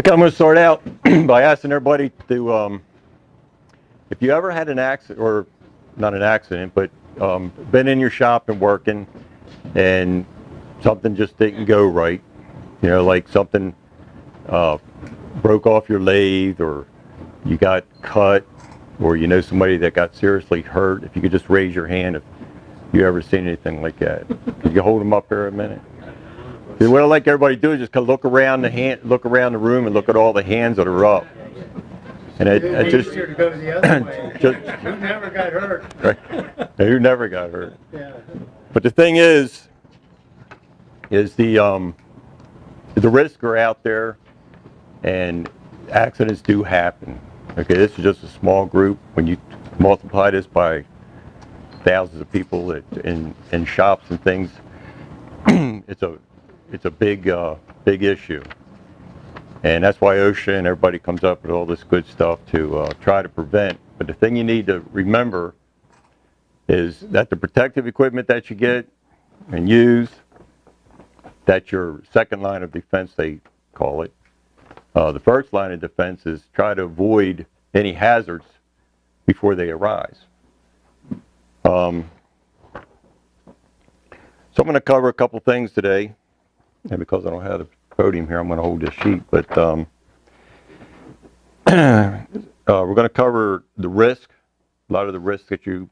Okay, I'm going to start out by asking everybody to, if you ever had an accident, or not an accident, but been in your shop and working, and something just didn't go right, you know, like something broke off your lathe, or you got cut, or you know somebody that got seriously hurt, if you could just raise your hand if you ever seen anything like that. Could you hold them up here a minute? What I'd like everybody to do is just kind of look around the room and look at all the hands that are up. And it just easier to go the other way. Who never got hurt? Right. Who never got hurt? Yeah. But the thing is the risks are out there, and accidents do happen. Okay, this is just a small group. When you multiply this by thousands of people that in shops and things, it's a big issue, and that's why OSHA and everybody comes up with all this good stuff to try to prevent. But the thing you need to remember is that the protective equipment that you get and use, that's your second line of defense, they call it. The first line of defense is try to avoid any hazards before they arise. So I'm going to cover a couple things today, and because I don't have the podium here, I'm going to hold this sheet. But we're going to cover the risk, a lot of the risks that you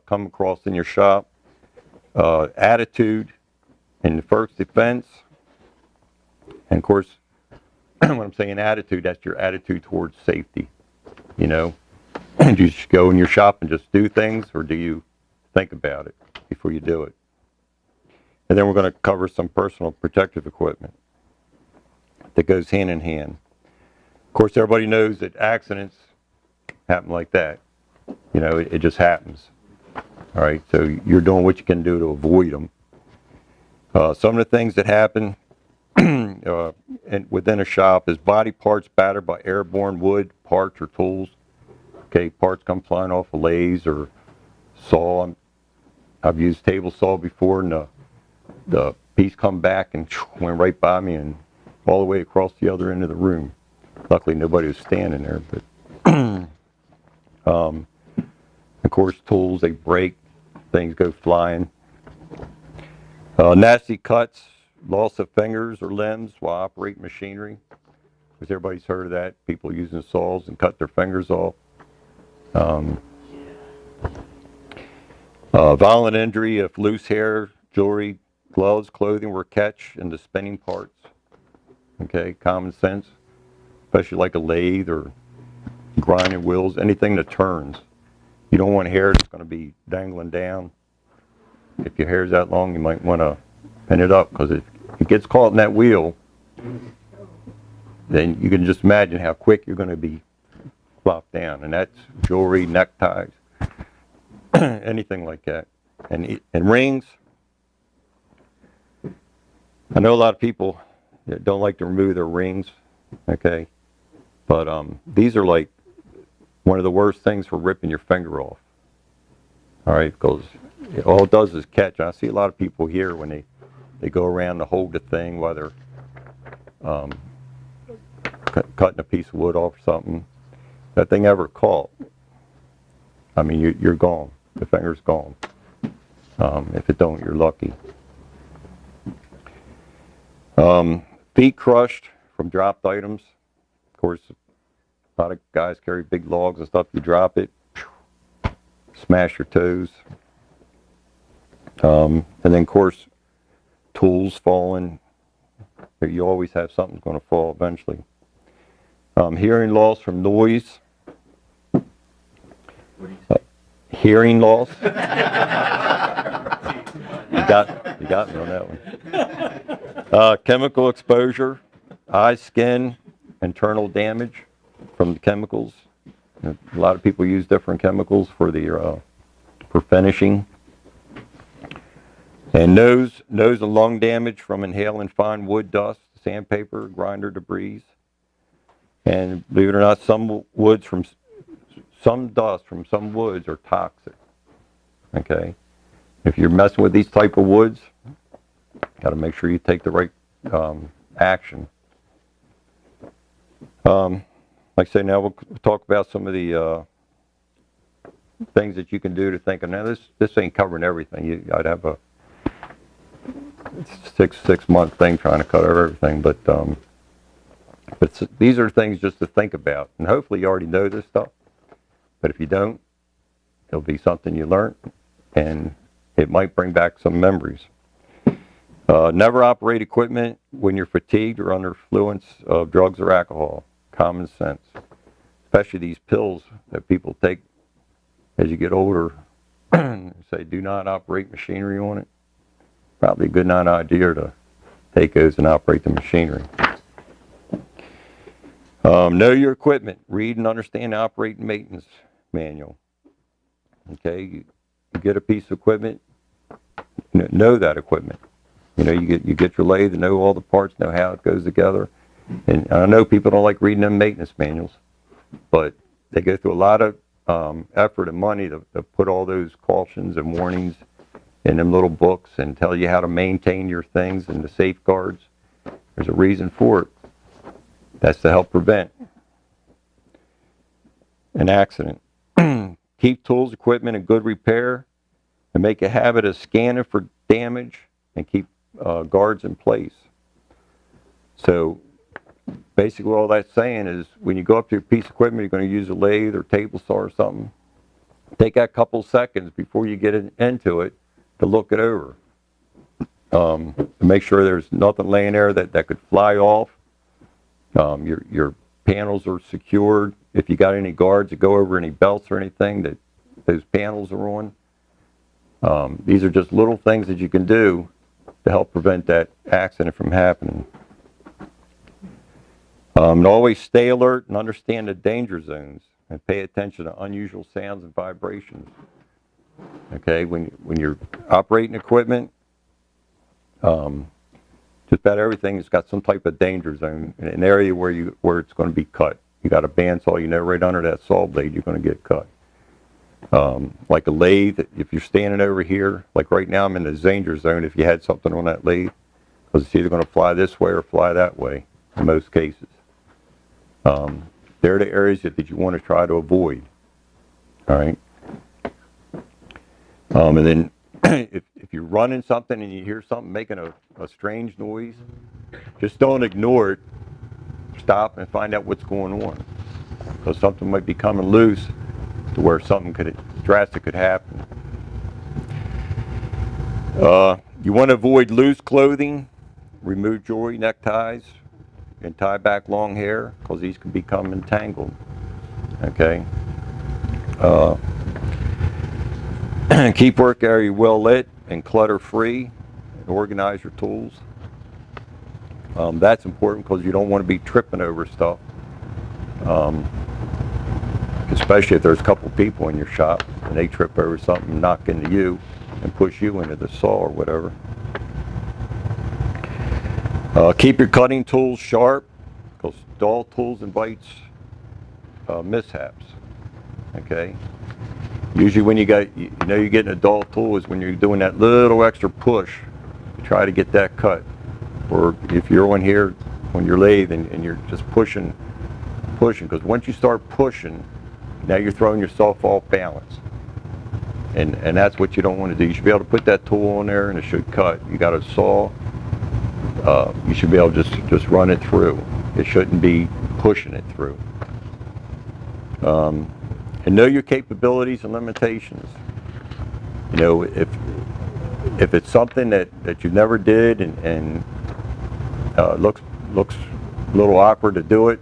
come across in your shop, attitude in the first defense, and of course, when I'm saying attitude, that's your attitude towards safety. You know, do you just go in your shop and just do things, or do you think about it before you do it? And then we're going to cover some personal protective equipment that goes hand in hand. Of course, everybody knows that accidents happen like that. You know, it just happens. All right, so you're doing what you can do to avoid them. Some of the things that happen within a shop is body parts battered by airborne wood, parts, or tools. Okay, parts come flying off a lathe or saw. I've used table saw before, and the piece come back and went right by me and all the way across the other end of the room. Luckily, nobody was standing there. But of course, tools, they break, things go flying. Nasty cuts, loss of fingers or limbs while operating machinery. Because everybody's heard of that. People using saws and cut their fingers off. Violent injury if loose hair, jewelry, gloves, clothing were catch in the spinning parts. Okay, common sense, especially like a lathe or grinding wheels, anything that turns. You don't want hair that's going to be dangling down. If your hair's that long, you might want to pin it up, because if it gets caught in that wheel, then you can just imagine how quick you're going to be flopped down. And that's jewelry, neckties, anything like that. And rings. I know a lot of people that don't like to remove their rings, okay? But these are like one of the worst things for ripping your finger off. All right, because all it does is catch. I see a lot of people here when they go around to hold the thing while they're cutting a piece of wood off or something. That thing ever caught, I mean, you're gone. The finger's gone. If it don't, you're lucky. Feet crushed from dropped items. Of course, a lot of guys carry big logs and stuff. You drop it, smash your toes. And then, of course, tools falling. You always have something's going to fall eventually. Hearing loss from noise. Hearing loss. You got me on that one. Chemical exposure, eye, skin, internal damage from the chemicals. A lot of people use different chemicals for finishing. And nose and lung damage from inhaling fine wood dust, sandpaper, grinder debris. And believe it or not, some dust from some woods are toxic. Okay, if you're messing with these type of woods, got to make sure you take the right action. Like I say, now we'll talk about some of the things that you can do to think of. Now this ain't covering everything. I'd have a six-month thing trying to cover everything, but these are things just to think about, and hopefully you already know this stuff. But if you don't, it'll be something you learned, and it might bring back some memories. Never operate equipment when you're fatigued or under influence of drugs or alcohol. Common sense. Especially these pills that people take as you get older. Say, do not operate machinery on it. Probably a good idea to take those and operate the machinery. Know your equipment. Read and understand the operating maintenance manual. Okay, you get a piece of equipment, know that equipment. You know, you get your lathe, know all the parts, know how it goes together. And I know people don't like reading them maintenance manuals, but they go through a lot of effort and money to put all those cautions and warnings in them little books and tell you how to maintain your things and the safeguards. There's a reason for it. That's to help prevent an accident. Keep tools, equipment in good repair, and make a habit of scanning for damage and keep guards in place. So basically all that's saying is when you go up to your piece of equipment, you're going to use a lathe or table saw or something, take that couple seconds before you get into it to look it over. To make sure there's nothing laying there that could fly off. Your panels are secured. If you got any guards that go over any belts or anything that those panels are on. These are just little things that you can do to help prevent that accident from happening. And always stay alert and understand the danger zones and pay attention to unusual sounds and vibrations. Okay, when you're operating equipment, just about everything has got some type of danger zone, an area where it's going to be cut. You got a bandsaw, you know, right under that saw blade, you're going to get cut. Like a lathe, if you're standing over here, like right now I'm in the danger zone if you had something on that lathe, because it's either going to fly this way or fly that way in most cases. They're the areas that you want to try to avoid. All right. And then if you're running something and you hear something making a strange noise, just don't ignore it. Stop and find out what's going on, because something might be coming loose to where something drastic could happen. You want to avoid loose clothing, remove jewelry, neckties, and tie back long hair, because these can become entangled. Okay. Keep work area well lit and clutter free, and organize your tools. That's important because you don't want to be tripping over stuff, especially if there's a couple people in your shop and they trip over something and knock into you and push you into the saw or whatever. Keep your cutting tools sharp, because dull tools invites mishaps. Okay. Usually when you're getting a dull tool is when you're doing that little extra push to try to get that cut. Or if you're on here on your lathe and you're just pushing, because once you start pushing, now you're throwing yourself off balance. And that's what you don't want to do. You should be able to put that tool on there and it should cut. You got a saw, you should be able to just run it through. It shouldn't be pushing it through. And know your capabilities and limitations. You know, if it's something that you never did and looks a little awkward to do it,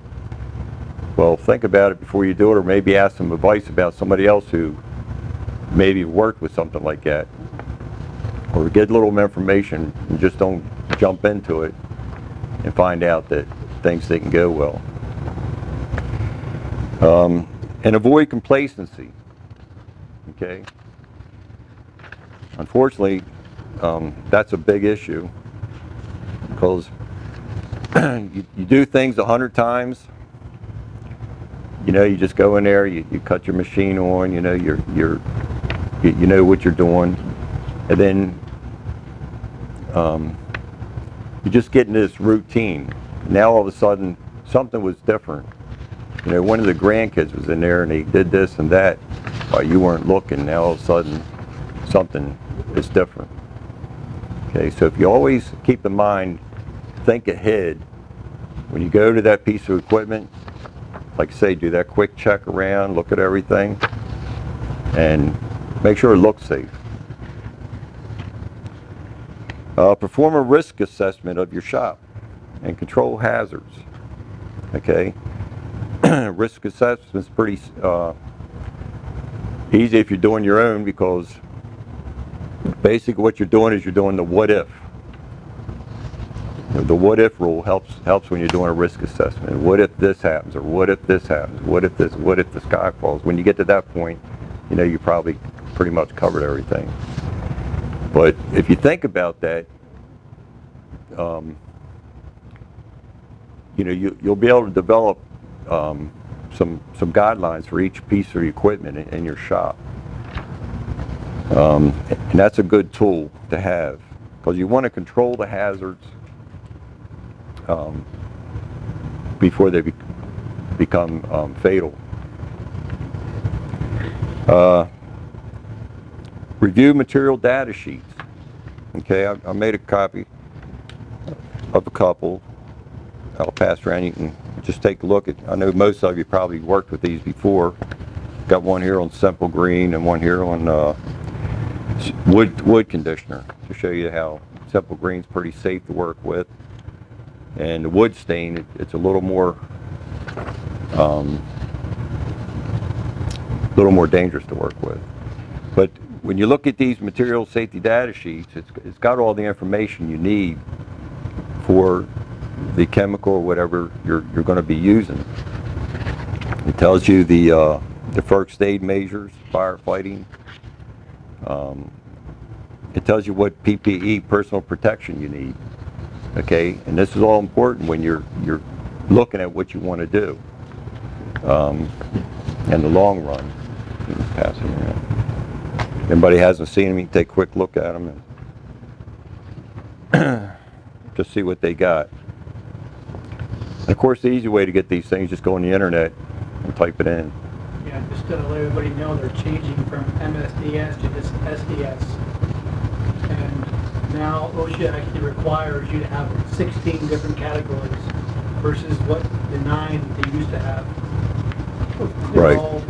well, think about it before you do it, or maybe ask some advice about somebody else who maybe worked with something like that, or get a little information and just don't jump into it and find out that things didn't go well. And avoid complacency. Okay. Unfortunately, that's a big issue, because you do things 100 times. You know, you just go in there, you cut your machine on, you know, you know what you're doing, and then you just get into this routine. Now all of a sudden something was different, You know, one of the grandkids was in there and they did this and that while you weren't looking. Now all of a sudden something is different. Okay, so if you always keep in mind, think ahead when you go to that piece of equipment, like I say, do that quick check around, look at everything, and make sure it looks safe. Perform a risk assessment of your shop and control hazards. Okay, risk assessment is pretty easy if you're doing your own, because basically what you're doing is you're doing the what if. The what if rule helps when you're doing a risk assessment. What if this happens, or what if this happens? What if the sky falls? When you get to that point, you know you probably pretty much covered everything. But if you think about that, you know you'll be able to develop some guidelines for each piece of equipment in your shop, and that's a good tool to have, because you want to control the hazards before they become fatal. Review material data sheets. Okay, I made a copy of a couple. I'll pass around. You can just take a look at. I know most of you probably worked with these before. Got one here on simple green and one here on wood conditioner, to show you how simple green's pretty safe to work with. And the wood stain, it's a little more dangerous to work with. But when you look at these material safety data sheets, it's got all the information you need for the chemical or whatever you're going to be using. It tells you the first aid measures, firefighting. It tells you what PPE, personal protection, you need. Okay, and this is all important when you're looking at what you want to do in the long run. Pass it around. Anybody hasn't seen them, you can take a quick look at them and just see what they got. And of course, the easy way to get these things, just go on the internet and type it in. Yeah, just to let everybody know, they're changing from MSDS to just SDS. And now OSHA actually requires you to have 16 different categories versus what the 9 they used to have. They're Right. all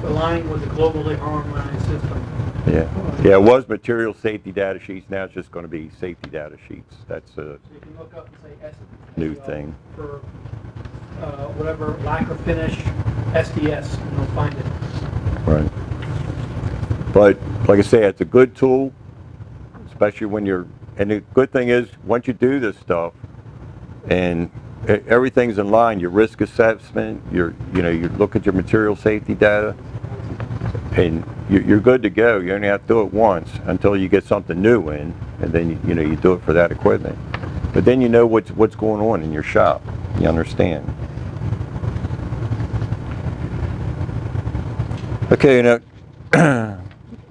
aligning with the globally harmonized system. Yeah, it was material safety data sheets. Now it's just going to be safety data sheets. That's a So you can look up and say new thing. For whatever lacquer finish SDS, and you'll find it. Right. But like I say, it's a good tool, especially when you're. And the good thing is, once you do this stuff, and everything's in line, your risk assessment, you look at your material safety data, and you're good to go. You only have to do it once until you get something new in, and then you do it for that equipment. But then you know what's going on in your shop. You understand. Okay, now,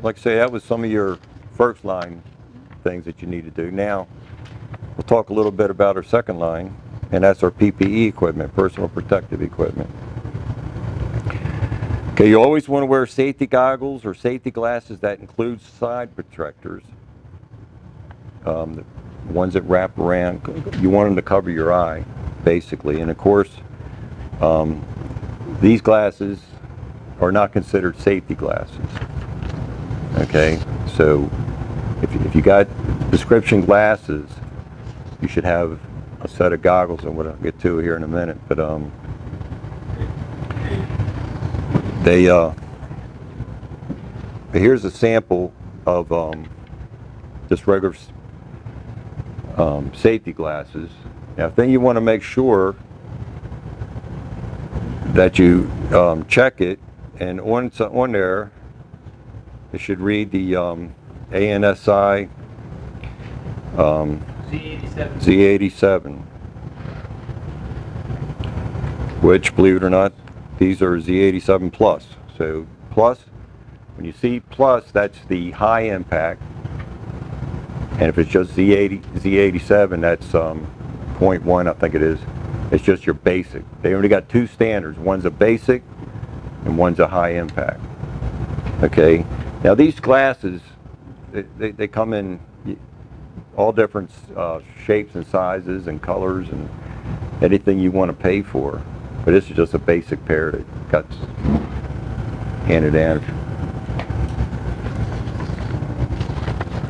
like I say, that was some of your first line things that you need to do. Now, we'll talk a little bit about our second line, and that's our PPE equipment, personal protective equipment. Okay, you always want to wear safety goggles or safety glasses that include side protectors, the ones that wrap around. You want them to cover your eye, basically. And of course, these glasses are not considered safety glasses. Okay, so if you got prescription glasses, you should have a set of goggles, and what I'll get to here in a minute. But here's a sample of just regular safety glasses. Now, then you want to make sure that you check it, and on there it should read the ANSI Z87, which, believe it or not, these are Z87 plus. So plus, when you see plus, that's the high impact, and if it's just Z87, that's 0.1, I think it is. It's just your basic. They only got two standards. One's a basic and one's a high impact. Okay. Now these glasses, they come in all different shapes and sizes and colors and anything you want to pay for. But this is just a basic pair that got handed down.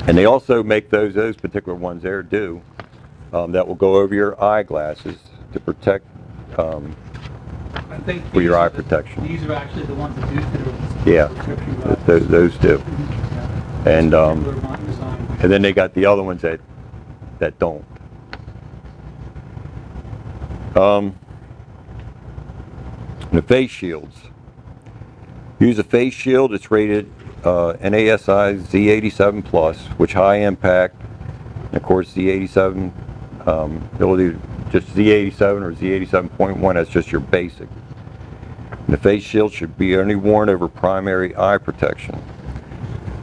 And they also make those particular ones there do that will go over your eyeglasses to protect I think for your these eye are the- protection. These are actually the ones that do fit. Yeah, those do. And and then they got the other ones that don't. The face shields. Use a face shield. It's rated NASI Z87 plus, which high impact. And of course, Z87 ability, just Z87 or Z87.1. That's just your basic. And the face shield should be only worn over primary eye protection.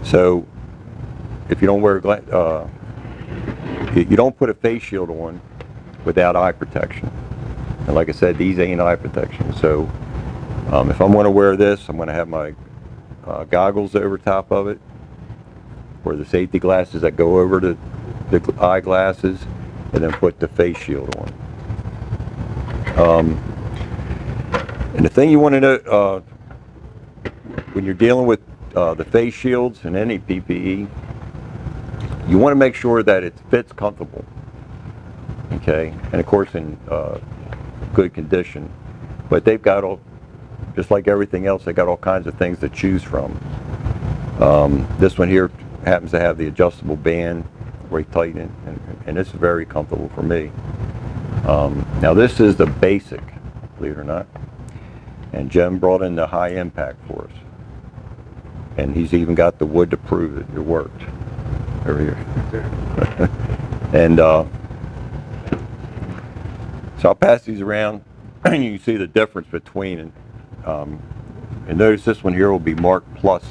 So, if you don't wear you don't put a face shield on without eye protection. And like I said, these ain't eye protection. So, if I'm going to wear this, I'm going to have my goggles over top of it, or the safety glasses that go over the eyeglasses, and then put the face shield on. And the thing you want to know when you're dealing with the face shields and any PPE, you want to make sure that it fits comfortable. Okay, and of course in good condition. But they've got all, just like everything else, they got all kinds of things to choose from. This one here happens to have the adjustable band where you tighten it, and this is very comfortable for me. Now this is the basic, believe it or not, and Jim brought in the high impact for us, and he's even got the wood to prove it worked over here. And so I'll pass these around, and you can see the difference between. And notice this one here will be marked plus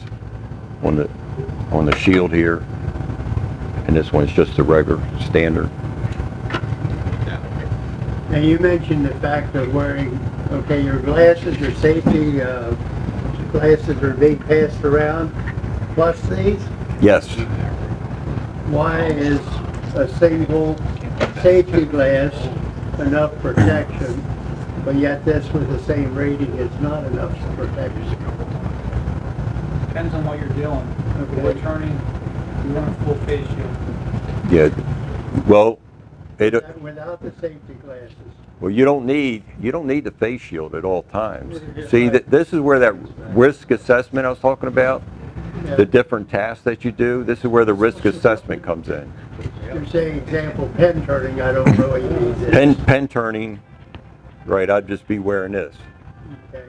on the shield here, and this one is just the regular standard. Now you mentioned the fact of wearing, okay, your glasses, your safety glasses are being passed around, plus these. Yes. Why is a single safety glass enough protection, but yet this with the same rating is not enough protection? Depends on what you're doing. If we're turning, you want a full face shield. Yeah. Well, Without the safety glasses. well, you don't need the face shield at all times. See, this is where that risk assessment I was talking about, the different tasks that you do. This is where the risk assessment comes in. You're saying, example, pen turning, I don't really need this. Pen turning, right? I'd just be wearing this, Okay.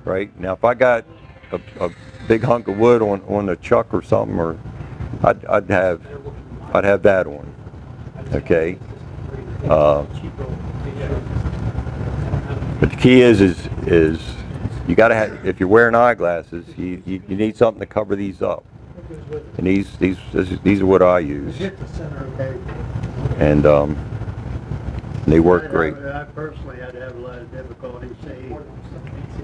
right? Now, if I got a big hunk of wood on the chuck or something, or I'd have that on. Okay. But the key is you got to have, if you're wearing eyeglasses, you need something to cover these up. And these are what I use, Okay. and they work great. I personally had to have a lot of difficulty seeing.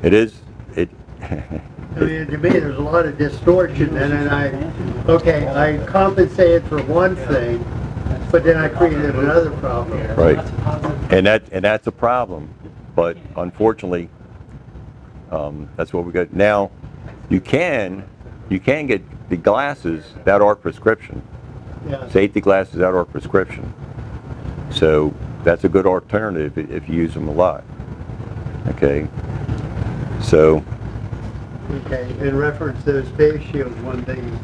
It is I mean, to me, there's a lot of distortion, and then I compensated for one thing, but then I created another problem. right, and that's a problem. But unfortunately, that's what we got now. You can get the glasses that are prescription, Yeah. safety glasses that are prescription. So that's a good alternative if you use them a lot. Okay. So. Okay, in reference to those face shields, one thing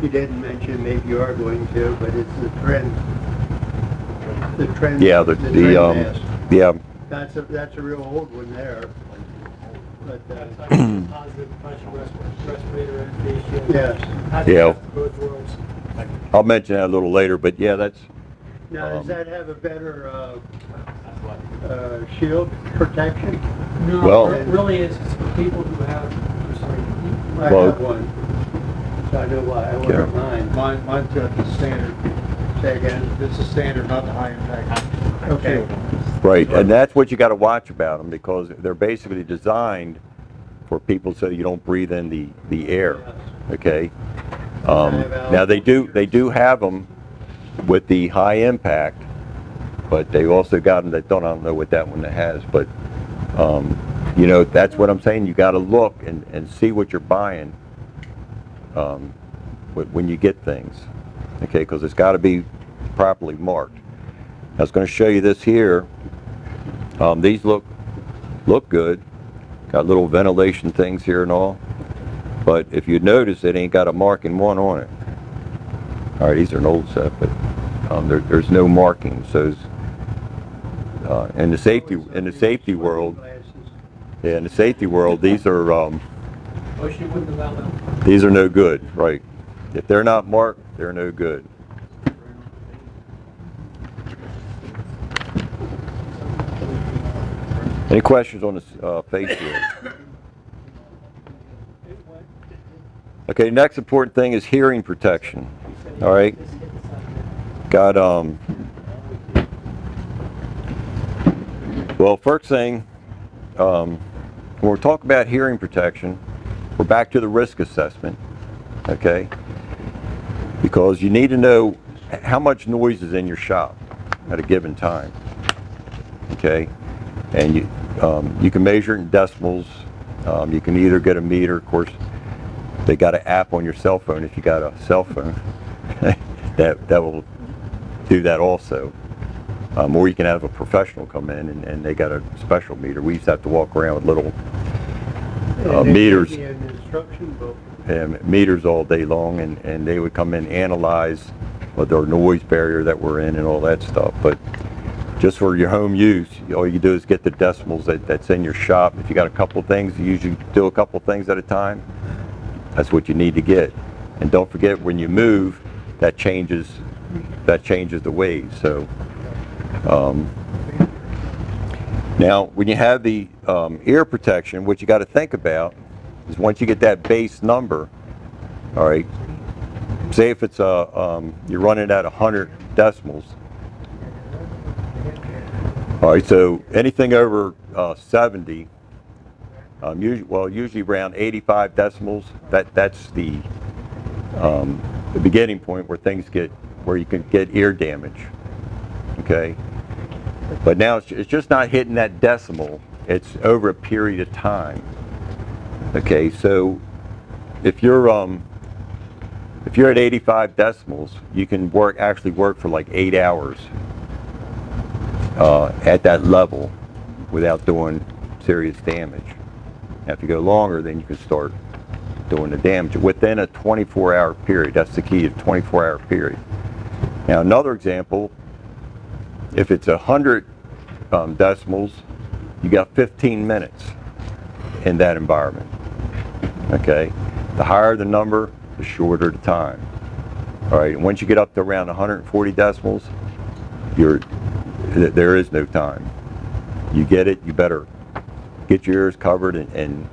you didn't mention, maybe you are going to, but it's the trend. The trend. Yeah, the mask. yeah. That's a real old one there. But Positive pressure respirator and face shield. yes. Yeah. Both worlds. I'll mention that a little later, but yeah, that's. Now, does that have a better shield protection? No, Well- it really is, it's for people who have, I'm sorry. I Well- have one, so I know why I Yeah. wear mine. Mine's got the standard. Say again. This is standard, not the high impact. Okay. shield. Right, and that's what you got to watch about them, because they're basically designed for people so you don't breathe in the air, okay? Now they do have them with the high impact, but they also got them that I don't know what that one has, but you know, that's what I'm saying. You got to look and see what you're buying when you get things, okay? Because it's got to be properly marked. I was going to show you this here. These look good. Got little ventilation things here and all. But if you notice, it ain't got a marking one on it. All right, these are an old set, but there's no marking. So in the safety world, yeah, in the safety world, these are Wish you wouldn't allow them. these are no good, right? If they're not marked, they're no good. Any questions on this face shield? Okay, next important thing is hearing protection. All right, got well, first thing, when we're talking about hearing protection, we're back to the risk assessment. Okay, because you need to know how much noise is in your shop at a given time. Okay, and you can measure it in decibels. You can either get a meter, of course. They got an app on your cell phone if you got a cell phone that will do that also. Or you can have a professional come in and they got a special meter. We used to have to walk around with little meters. And meters all day long, and they would come in and analyze what their noise barrier that we're in and all that stuff. But just for your home use, all you do is get the decibels that's in your shop. If you got a couple things, you usually do a couple things at a time. That's what you need to get. And don't forget, when you move, that changes the waves. So now when you have the ear protection, what you got to think about is once you get that base number, all right, say if it's you're running at 100 decibels, all right, so anything over 70, usually around 85 decibels, that's the beginning point where you can get ear damage, okay? But now it's just not hitting that decimal, it's over a period of time. Okay, so if you're at 85 decibels, you can actually work for like 8 hours at that level without doing serious damage. Now, if you go longer, then you can start doing the damage within a 24-hour period. That's the key, a 24-hour period. Now, another example, if it's 100 decibels, you got 15 minutes in that environment. Okay, the higher the number, the shorter the time. All right, and once you get up to around 140 decibels, there is no time. You get it, you better get your ears covered and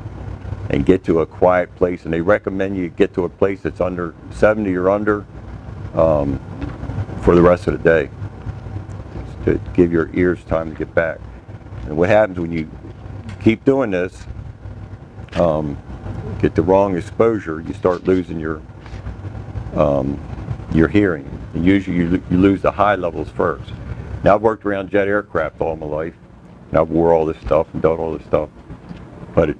get to a quiet place. And they recommend you get to a place that's under 70 or under for the rest of the day, to give your ears time to get back. And what happens when you keep doing this, get the wrong exposure, you start losing your hearing. And usually you lose the high levels first. Now, I've worked around jet aircraft all my life, and I've wore all this stuff and done all this stuff, but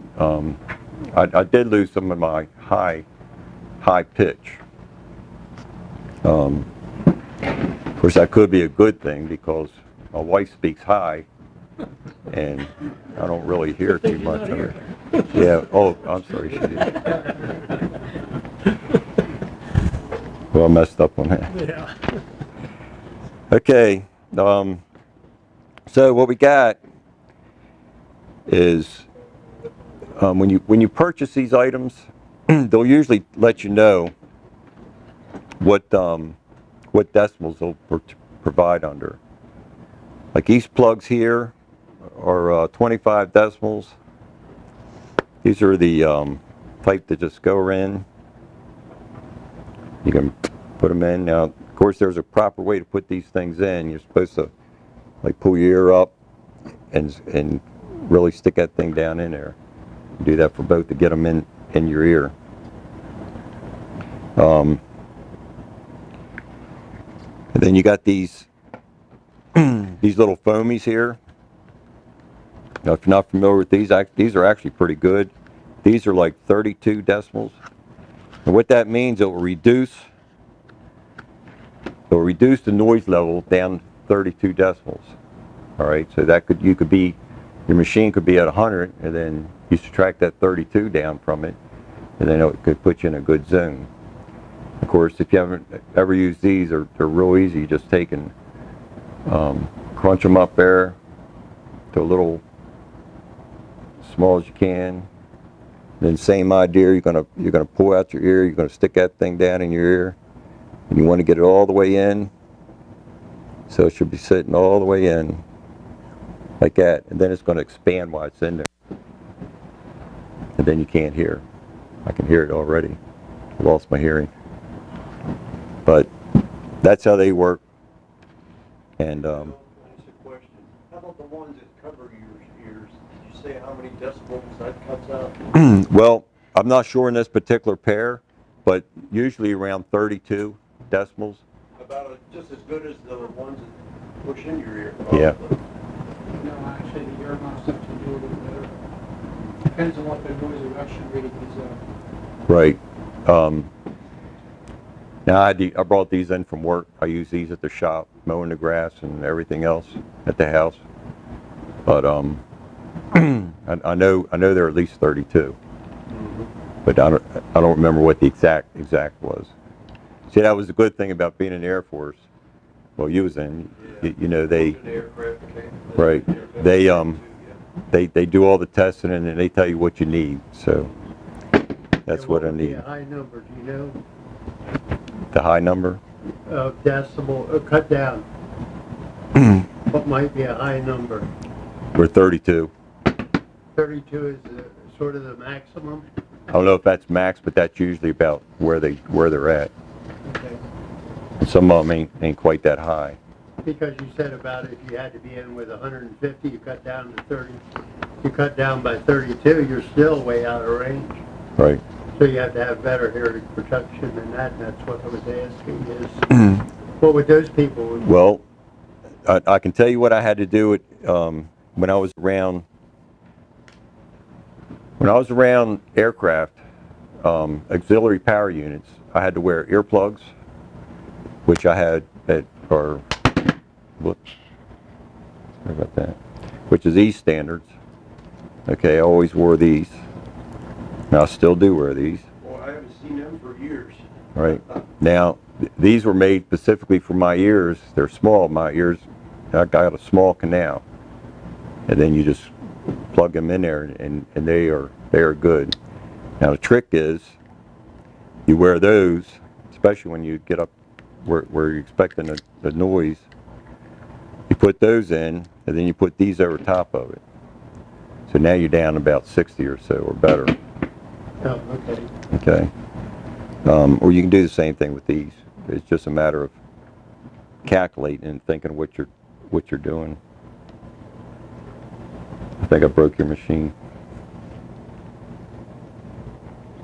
I did lose some of my high pitch. Of course, that could be a good thing because my wife speaks high, and I don't really hear too much of her. Yeah. Oh, I'm sorry, she did. Well, I messed up on that. Yeah. Okay. So what we got is when you purchase these items, they'll usually let you know what decimals they'll provide under. Like these plugs here are 25 decimals. These are the type that just go in. You can put them in. Now, of course, there's a proper way to put these things in. You're supposed to like pull your ear up and really stick that thing down in there. Do that for both to get them in your ear. And then you got these these little foamies here. Now, if you're not familiar with these are actually pretty good. These are like 32 decibels. And what that means, it will reduce the noise level down 32 decibels. All right, so that your machine could be at 100, and then you subtract that 32 down from it, and then it could put you in a good zone. Of course, if you haven't ever used these, they're real easy. You just take and crunch them up there to a little small as you can. Then same idea, you're gonna pull out your ear, you're gonna stick that thing down in your ear, and you want to get it all the way in. So it should be sitting all the way in, like that, and then it's going to expand while it's in there. And then you can't hear. I can hear it already. I lost my hearing. But that's how they work. And That's a question. How about the ones that cover your ears? Did you say how many decibels that cuts out? well, I'm not sure in this particular pair, but usually around 32 decibels. About just as good as the ones that push in your ear. Yeah. No, actually, the ear muffs have to do a little better. Depends on what the noise reduction rating is. Right. Now I brought these in from work. I use these at the shop, mowing the grass and everything else at the house. But I know they're at least 32. But I don't remember what the exact was. See, that was the good thing about being in the Air Force. Well, you was in. Yeah. You know they. The aircraft became, Right. They do all the testing and then they tell you what you need. So that's And what I would be need. a high number, do you know, The high number. of decibel, cut down? What might be a high number? We're 32. 32 is sort of the maximum? I don't know if that's max, but that's usually about where they're at. Okay. Some of them ain't quite that high. Because you said about if you had to be in with 150, you cut down to 30. You cut down by 32, you're still way out of range. Right. So you have to have better hearing protection than that, and that's what I was asking is, what would those people? Well, I can tell you what I had to do when I was around. When I was around aircraft, auxiliary power units, I had to wear earplugs, which I had whoops, sorry about that, which is these standards. Okay, I always wore these. And I still do wear these. Well, I haven't seen them for years. Right. Now, these were made specifically for my ears. They're small. My ears, I got a small canal. And then you just plug them in there and they are good. Now the trick is you wear those, especially when you get up where you're expecting the noise. You put those in and then you put these over top of it. So now you're down about 60 or so or better. Oh, okay. Okay. Or you can do the same thing with these. It's just a matter of calculating and thinking what you're doing. I think I broke your machine.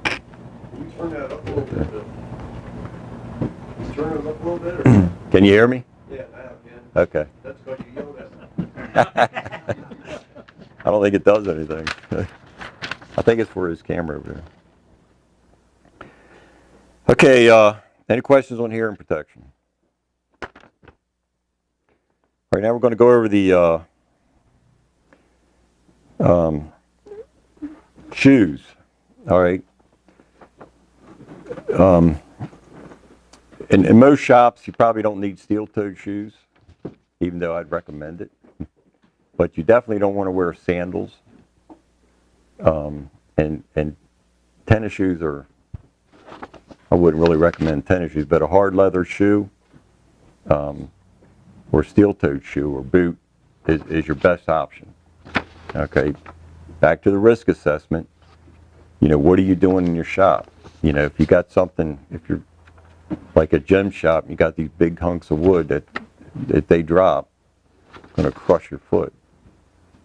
Can you turn that up a little bit? Can you turn it up a little bit? Or? Can you hear me? Yeah, I can. Okay. That's because you yelled at me. I don't think it does anything. I think it's for his camera over there. Okay, any questions on hearing protection? All right, now we're going to go over the shoes. All right. In most shops, you probably don't need steel-toed shoes, even though I'd recommend it. But you definitely don't want to wear sandals. And tennis shoes I wouldn't really recommend tennis shoes, but a hard leather shoe or steel-toed shoe or boot is your best option. Okay, back to the risk assessment. You know, what are you doing in your shop? You know, if you got something, if you're like a gym shop, you got these big hunks of wood that they drop, going to crush your foot.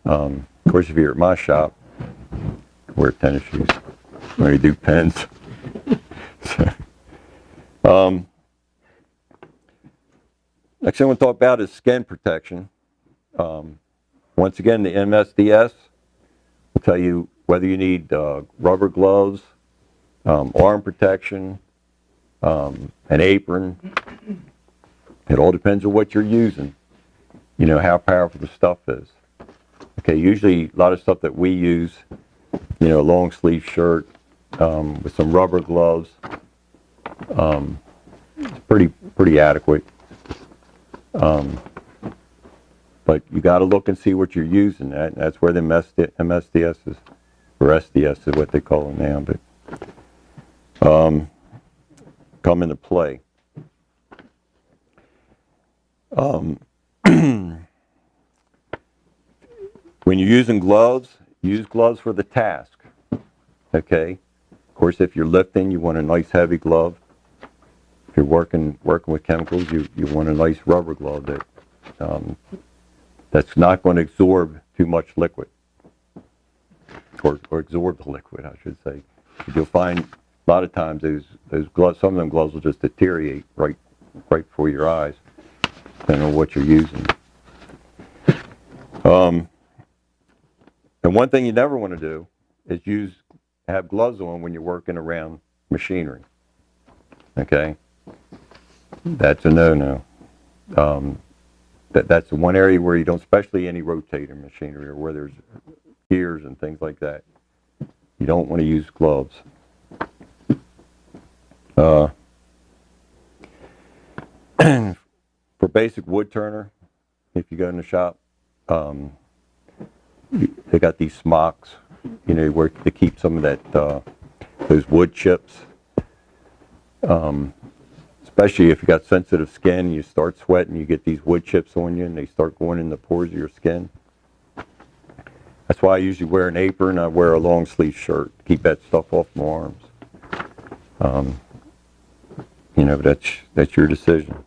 Of course, if you're at my shop, wear tennis shoes when you do pens. So, next thing I want to talk about is skin protection. Once again, the MSDS will tell you whether you need rubber gloves, arm protection, an apron. It all depends on what you're using, you know, how powerful the stuff is. Okay, usually a lot of stuff that we use, you know, a long sleeve shirt with some rubber gloves, it's pretty adequate. But you got to look and see what you're using. That's where the MSDS is, or SDS is what they call it now, but come into play. When you're using gloves, use gloves for the task. Okay. Of course, if you're lifting, you want a nice heavy glove. If you're working with chemicals, you want a nice rubber glove that's not going to absorb too much liquid, or absorb the liquid, I should say. You'll find a lot of times those gloves, some of them gloves will just deteriorate right before your eyes, depending on what you're using. And one thing you never want to do is have gloves on when you're working around machinery. Okay, that's a no-no. That's the one area where you don't, especially any rotating machinery or where there's gears and things like that. You don't want to use gloves. For basic wood turner, if you go in the shop, they got these smocks, you know, where to keep some of that those wood chips. Especially if you got sensitive skin, you start sweating, you get these wood chips on you, and they start going in the pores of your skin. That's why I usually wear an apron. I wear a long sleeve shirt to keep that stuff off my arms. You know, that's your decision.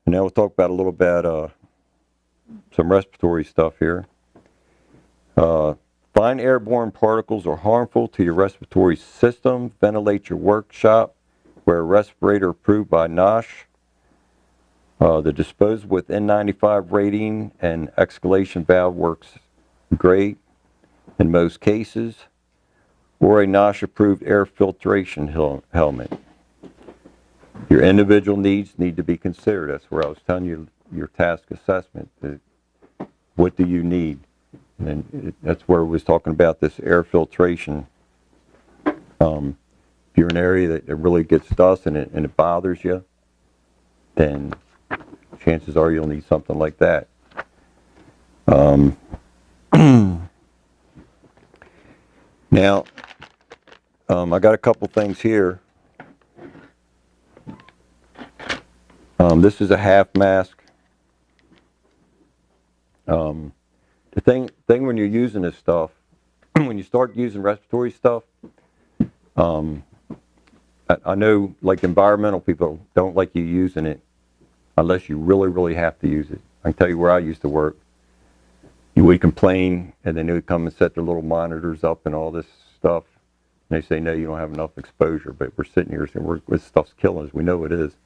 And now we'll talk about a little bit some respiratory stuff here. Fine airborne particles are harmful to your respiratory system. Ventilate your workshop. Wear a respirator approved by NOSH. The disposable with N95 rating and exhalation valve works great in most cases. Or a NOSH approved air filtration helmet. Your individual needs need to be considered. That's where I was telling you your task assessment. What do you need? And that's where we was talking about this air filtration. If you're in an area that it really gets dust and it bothers you, then chances are you'll need something like that. Now, I got a couple things here. This is a half mask. The thing when you're using this stuff, when you start using respiratory stuff, I know like environmental people don't like you using it unless you really have to use it. I can tell you where I used to work. You would complain, and then they would come and set their little monitors up and all this stuff. And they say, no, you don't have enough exposure. But we're sitting here saying, this stuff's killing us. We know it is.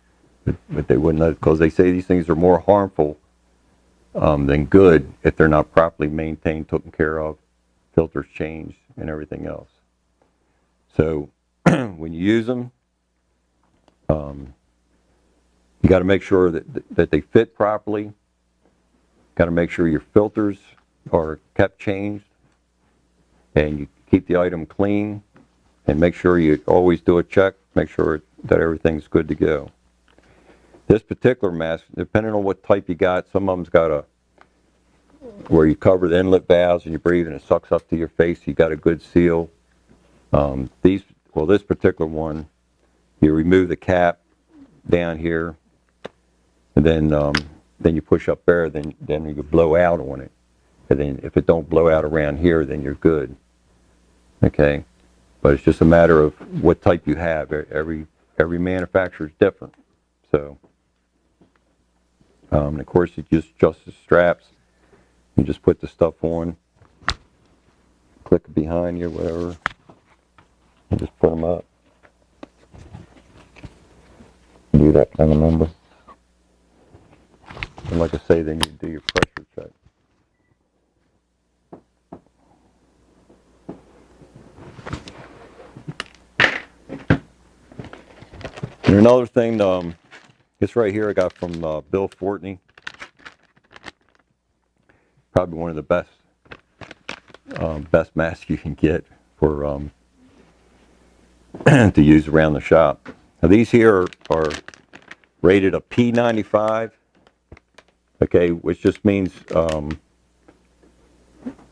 But they wouldn't know, because they say these things are more harmful than good if they're not properly maintained, taken care of, filters changed, and everything else. So when you use them, you got to make sure that they fit properly. Got to make sure your filters are kept changed, and you keep the item clean, and make sure you always do a check, make sure that everything's good to go. This particular mask, depending on what type you got, some of them's got where you cover the inlet valves and you breathe and it sucks up to your face. You got a good seal. This particular one, you remove the cap down here, and then you push up there. Then you blow out on it, and then if it don't blow out around here, then you're good. Okay, but it's just a matter of what type you have. Every manufacturer is different, so. And of course, you just adjust the straps. You just put the stuff on, click it behind you, whatever, and just put them up. Do that kind of number. And like I say, then you do your pressure check. And another thing, this right here I got from Bill Fortney. Probably one of the best masks you can get for to use around the shop. Now these here are rated a P95, okay, which just means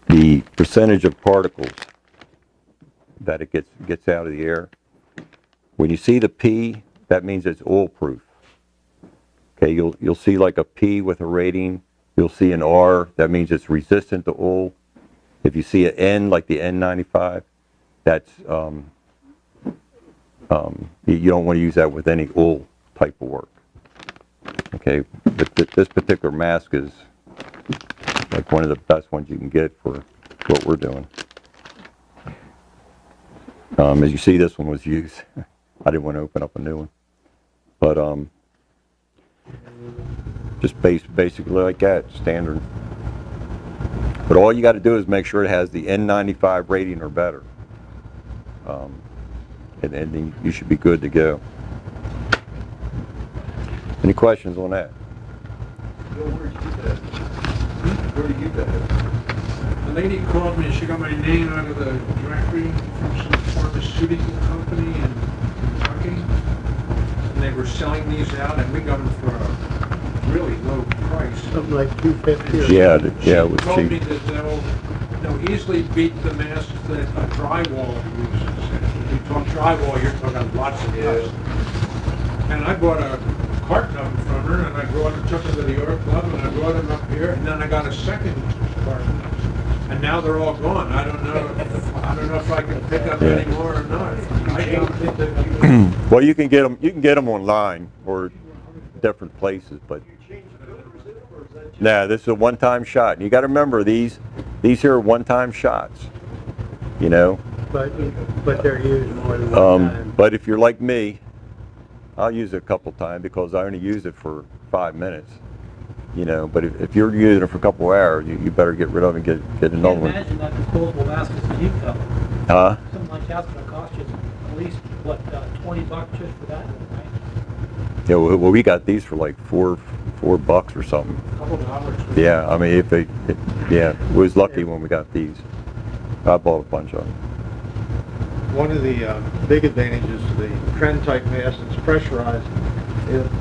the percentage of particles that it gets out of the air. When you see the P, that means it's oil proof. Okay, you'll see like a P with a rating. You'll see an R, that means it's resistant to oil. If you see an N, like the N95, that's you don't want to use that with any oil type of work. Okay, but this particular mask is like one of the best ones you can get for what we're doing. As you see, this one was used. I didn't want to open up a new one, but just basically like that, standard. But all you got to do is make sure it has the N95 rating or better, and then you should be good to go. Any questions on that? Bill, where'd you get that? Where'd you get that? The lady called me and she got my name out of the directory from some pharmaceutical company in Kentucky. And they were selling these out and we got them for a really low price. Something like $250. Yeah, it was She told me cheap. that they'll easily beat the masks that a drywall uses. If you talk drywall, you're talking lots of dust. And I bought a carton of them from her, and I took them to the York Club, and I brought them up here, and then I got a second carton, and now they're all gone. I don't know if I can pick up any more or not. I don't think that Well, you can get them online or different places, but nah, this is a one-time shot. And you got to remember these here are one-time shots. You know, But they're used more than one time. but if you're like me, I'll use it a couple times because I only use it for 5 minutes. You know, but if you're using it for a couple hours, you better get rid of it and get another I one. imagine that disposable mask is cheap though. Huh? Something like that's gonna cost you at least, what, $20 just for that, right? Yeah, well, we got these for like $4 or something. couple dollars. Yeah, I mean, yeah, we was lucky when we got these. I bought a bunch of them. One of the big advantages of the trend type mask that's pressurized, if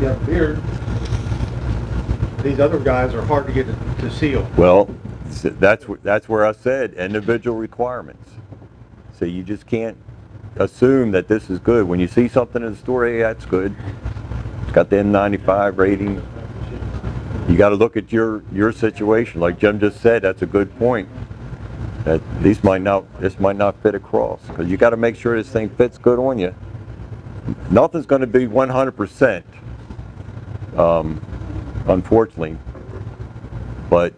you have a beard, these other guys are hard to get to seal. Well, that's where I said individual requirements. So you just can't assume that this is good. When you see something in the store, hey, that's good. It's got the N95 rating. You got to look at your situation. Like Jim just said, that's a good point. That this might not fit across, because you got to make sure this thing fits good on you. Nothing's going to be 100%, unfortunately. But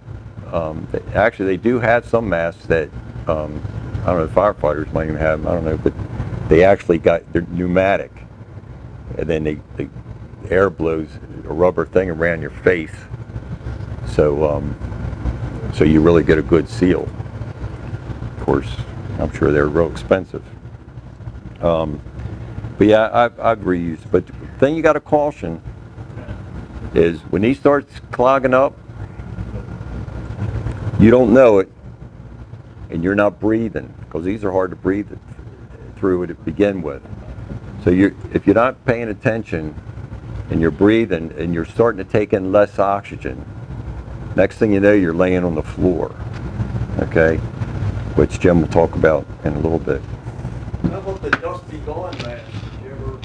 actually, they do have some masks that I don't know. Firefighters might even have them. I don't know, but they actually they're pneumatic, and then the air blows a rubber thing around your face, so you really get a good seal. Of course, I'm sure they're real expensive. But yeah, I've reused. But the thing you got to caution is when he starts clogging up, you don't know it, and you're not breathing, because these are hard to breathe through to begin with. So if you're not paying attention and you're breathing and you're starting to take in less oxygen, next thing you know, you're laying on the floor. Okay? Which Jim will talk about in a little bit. How about the Dust Be Gone mask? Did you ever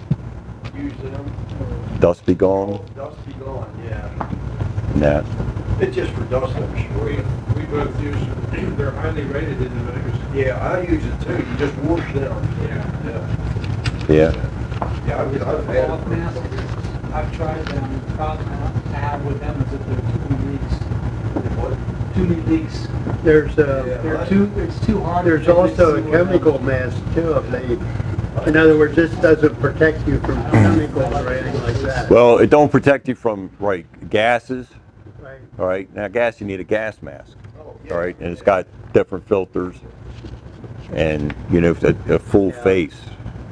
use them? Dust Be Gone? Dust Be Gone, yeah. Nah. It's just for dust, I'm sure. We both use them. They're highly rated in the magazine. Yeah, I use it too. You just wash them. Yeah. Yeah. Yeah, I've had Cloth it. masks, I've tried them, found them out, have with them is if there are too many leaks. Too many leaks. There's It's too hard. there's to also a see what chemical mask too, if they, in other words, this doesn't protect you from chemicals or anything like that. Well, it don't protect you from, right, gases. Right. All right, now gas, you need a gas mask. All right, and it's got different filters and, you know, a full face,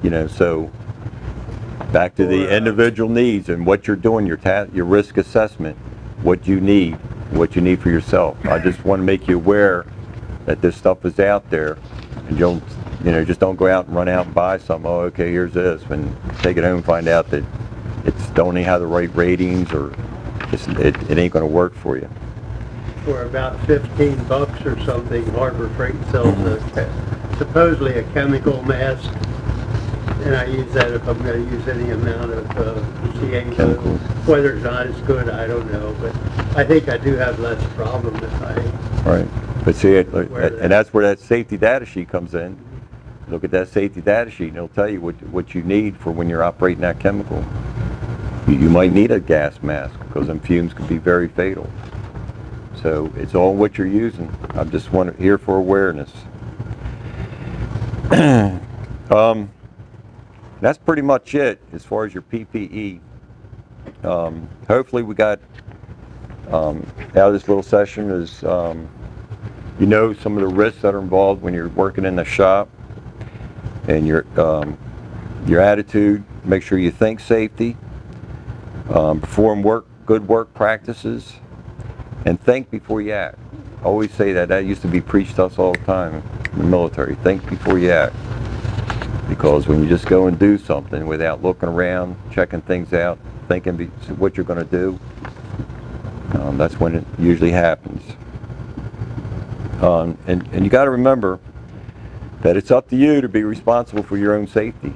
you know, so back to the individual needs and what you're doing, your risk assessment, what you need for yourself. I just want to make you aware that this stuff is out there and don't, you know, just don't go out and run out and buy something. Oh, okay, here's this, and take it home and find out that it's don't even have the right ratings or it ain't going to work for you. For about $15 or something, Harbor Freight sells supposedly a chemical mask, and I use that if I'm going to use any amount of CA. Chemicals. Whether it's not as good, I don't know, but I think I do have less problem if I. Right, but see, Where that- and that's where that safety data sheet comes in. Look at that safety data sheet, and it'll tell you what you need for when you're operating that chemical. You might need a gas mask because them fumes can be very fatal. So it's all what you're using. I just here for awareness. That's pretty much it as far as your PPE. Hopefully we got out of this little session is you know some of the risks that are involved when you're working in the shop, and your attitude. Make sure you think safety, perform good work practices, and think before you act. I always say that. That used to be preached to us all the time in the military. Think before you act. Because when you just go and do something without looking around, checking things out, thinking what you're going to do, that's when it usually happens. And you got to remember that it's up to you to be responsible for your own safety.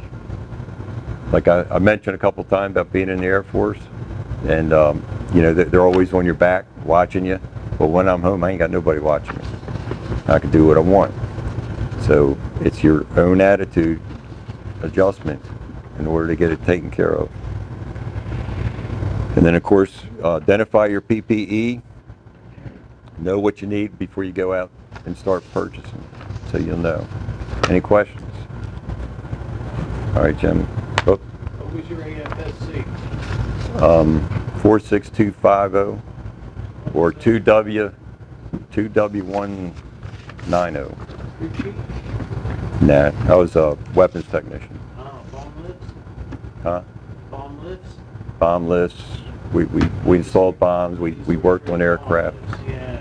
Like I mentioned a couple times about being in the Air Force, and you know, they're always on your back watching you. But when I'm home, I ain't got nobody watching me. I can do what I want. So it's your own attitude adjustment in order to get it taken care of. And then of course, identify your PPE. Know what you need before you go out and start purchasing, so you'll know. Any questions? All right, Jim. Oh. What was your AFSC? 46250 or 2W190. Crew chief? Nah, I was a weapons technician. Oh, bomb lifts? Huh? Bomb lifts? Bomb lifts. We installed bombs. We worked on aircraft, Yeah.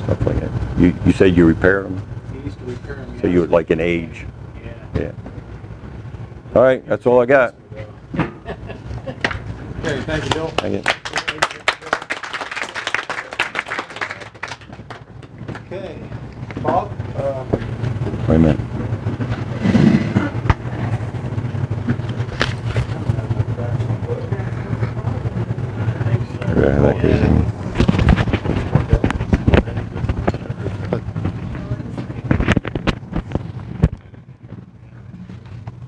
stuff like that. You said you repaired them, He used to repair them. so you were like an age. Yeah. Yeah. All right, that's all I got. Okay, thank you, Bill. Thank you. Okay, Bob, Wait a minute. Yeah, that goes in.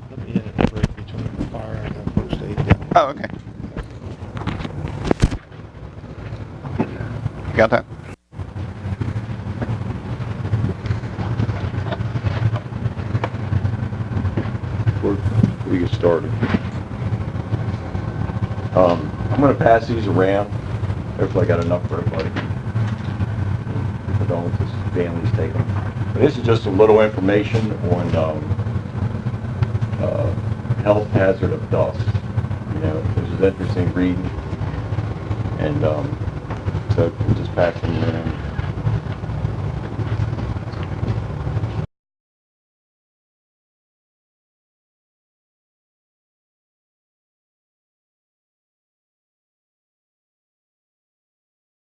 Let me hit it break between the fire and the first aid. Yeah. Oh, okay. You got that? We get started. I'm going to pass these around. Hopefully I got enough for everybody. Condolences, families take them. But this is just a little information on health hazard of dust. You know, this is interesting reading. And so we'll just pass them around.